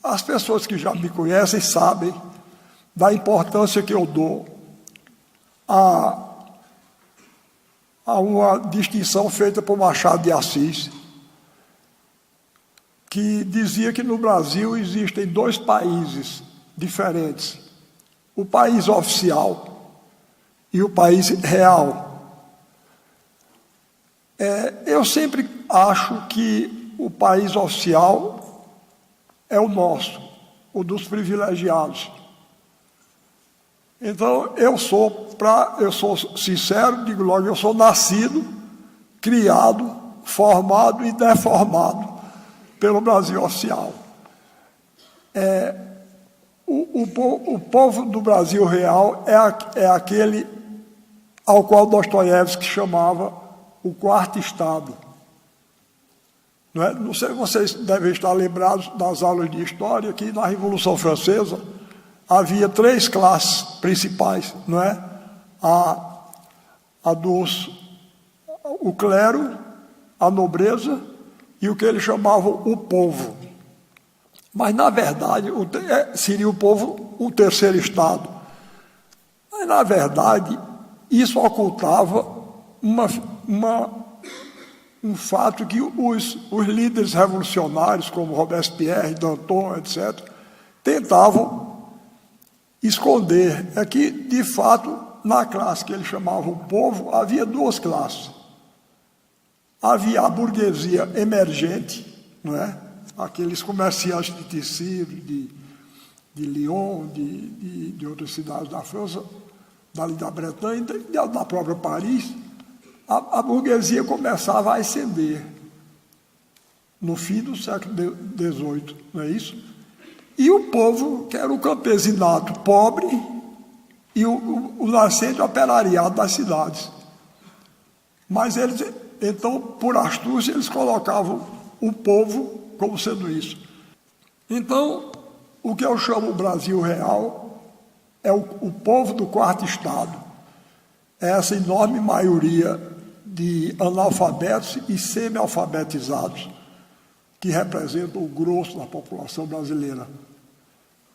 As pessoas que já me conhecem sabem da importância que eu dou a uma distinção feita por Machado de Assis, que dizia que no Brasil existem dois países diferentes: o país oficial e o país real. Eu sempre acho que o país oficial é o nosso, o dos privilegiados. Então, eu sou sincero, digo logo, eu sou nascido, criado, formado e deformado pelo Brasil oficial. O povo do Brasil real é aquele ao qual Dostoiévski chamava o quarto estado. Não sei, vocês devem estar lembrados das aulas de história que na Revolução Francesa havia três classes principais, não é? O clero, a nobreza e o que eles chamavam o povo. Mas, na verdade, seria o povo o terceiro estado. Mas, na verdade, isso ocultava um fato que os líderes revolucionários, como Robespierre, Danton, etc., tentavam esconder. É que, de fato, na classe que eles chamavam povo, havia duas classes. Havia a burguesia emergente, não é? Aqueles comerciantes de tecido, de Lyon, de outras cidades da França, dali da Bretanha, da própria Paris. A burguesia começava a ascender no fim do século XVIII, não é isso? E o povo, que era o campesinato pobre e o nascente operariado das cidades. Mas eles, então, por astúcia, eles colocavam o povo como sendo isso. Então, o que eu chamo o Brasil real é o povo do quarto estado. É essa enorme maioria de analfabetos e semi-alfabetizados que representam o grosso da população brasileira.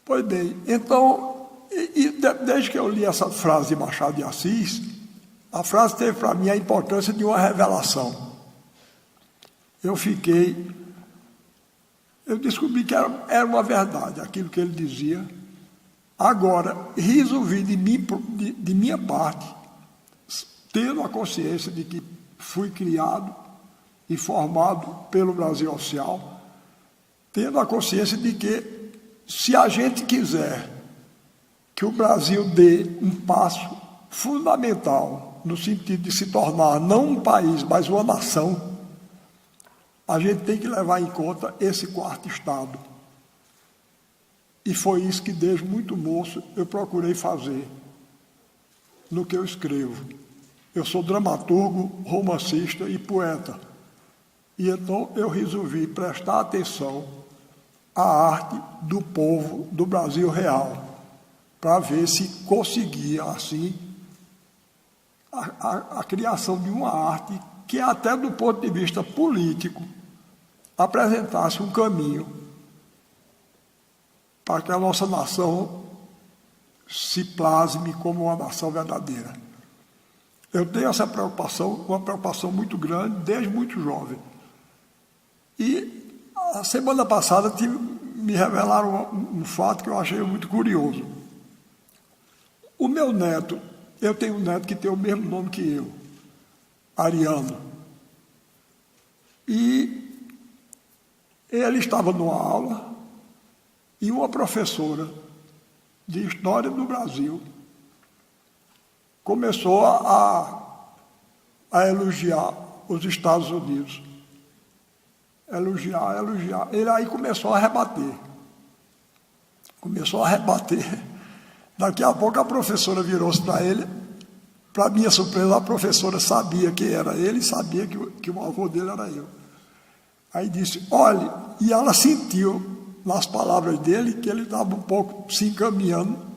Pois bem, então, desde que eu li essa frase de Machado de Assis, a frase teve para mim a importância de uma revelação. Eu descobri que era uma verdade, aquilo que ele dizia. Agora, resolvi de minha parte, tendo a consciência de que fui criado e formado pelo Brasil oficial, tendo a consciência de que, se a gente quiser que o Brasil dê um passo fundamental no sentido de se tornar não um país, mas uma nação, a gente tem que levar em conta esse quarto estado. E foi isso que, desde muito moço, eu procurei fazer no que eu escrevo. Eu sou dramaturgo, romancista e poeta. E então eu resolvi prestar atenção à arte do povo do Brasil real, para ver se conseguia, assim, a criação de uma arte que, até do ponto de vista político, apresentasse um caminho para que a nossa nação se plasme como uma nação verdadeira. Eu tenho essa preocupação, uma preocupação muito grande, desde muito jovem. E a semana passada me revelaram um fato que eu achei muito curioso. O meu neto, eu tenho um neto que tem o mesmo nome que eu, Ariano. E ele estava numa aula e uma professora de História do Brasil começou a elogiar os Estados Unidos. Elogiar. Ele aí começou a rebater. Daqui a pouco a professora virou-se para ele. Para minha surpresa, a professora sabia que era ele, sabia que o avô dele era eu. Aí disse, olhe, e ela sentiu nas palavras dele que ele estava um pouco se encaminhando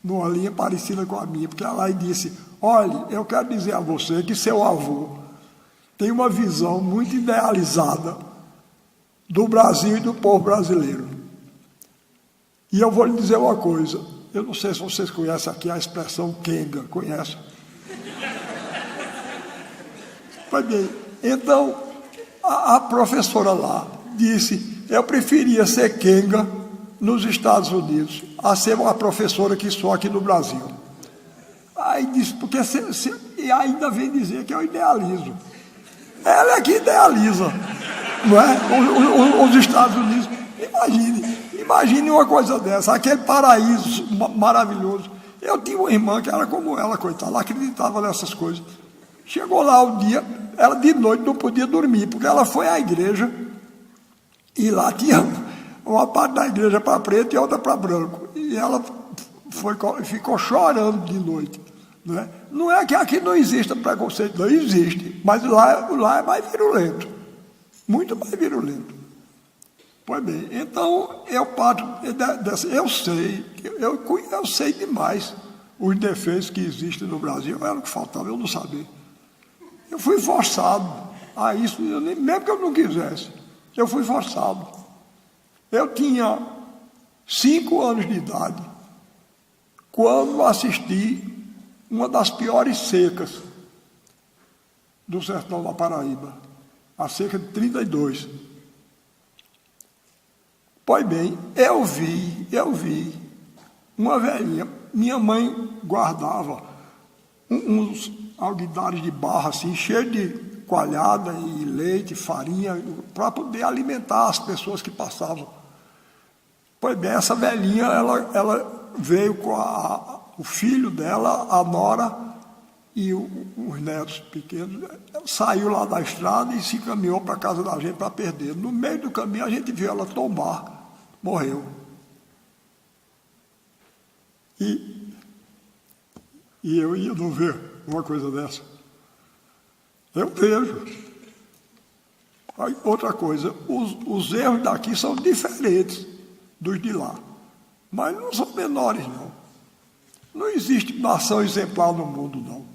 numa linha parecida com a minha, porque ela aí disse, olhe, eu quero dizer a você que seu avô tem uma visão muito idealizada do Brasil e do povo brasileiro. E eu vou lhe dizer uma coisa, eu não sei se vocês conhecem aqui a expressão quenga, conhecem? Pois bem, então, a professora lá disse, eu preferia ser quenga nos Estados Unidos a ser uma professora que sou aqui no Brasil. Aí disse, porque e ainda vem dizer que eu idealizo. Ela é que idealiza, não é? Os Estados Unidos. Imagine uma coisa dessa, aquele paraíso maravilhoso. Eu tinha uma irmã que era como ela, coitada, ela acreditava nessas coisas. Chegou lá um dia, ela de noite não podia dormir, porque ela foi à igreja e lá tinha uma parte da igreja para preto e outra para branco. E ela ficou chorando de noite. Não é que aqui não exista preconceito, não existe, mas lá é mais virulento, muito mais virulento. Pois bem, então eu parto dessa, eu sei demais os defeitos que existem no Brasil, era o que faltava eu não saber. Eu fui forçado a isso, mesmo que eu não quisesse, eu fui forçado. Eu tinha 5 anos de idade quando assisti uma das piores secas do sertão da Paraíba, a seca de 32. Pois bem, eu vi uma velhinha, minha mãe guardava uns alguidares de barro assim, cheio de coalhada e leite, farinha, para poder alimentar as pessoas que passavam. Pois bem, essa velhinha, ela veio com o filho dela, a nora e os netos pequenos, saiu lá da estrada e se encaminhou para a casa da gente para perder. No meio do caminho a gente viu ela tombar, morreu. E eu ia não ver uma coisa dessa. Eu vejo. Aí, outra coisa, os erros daqui são diferentes dos de lá, mas não são menores, não. Não existe nação exemplar no mundo, não.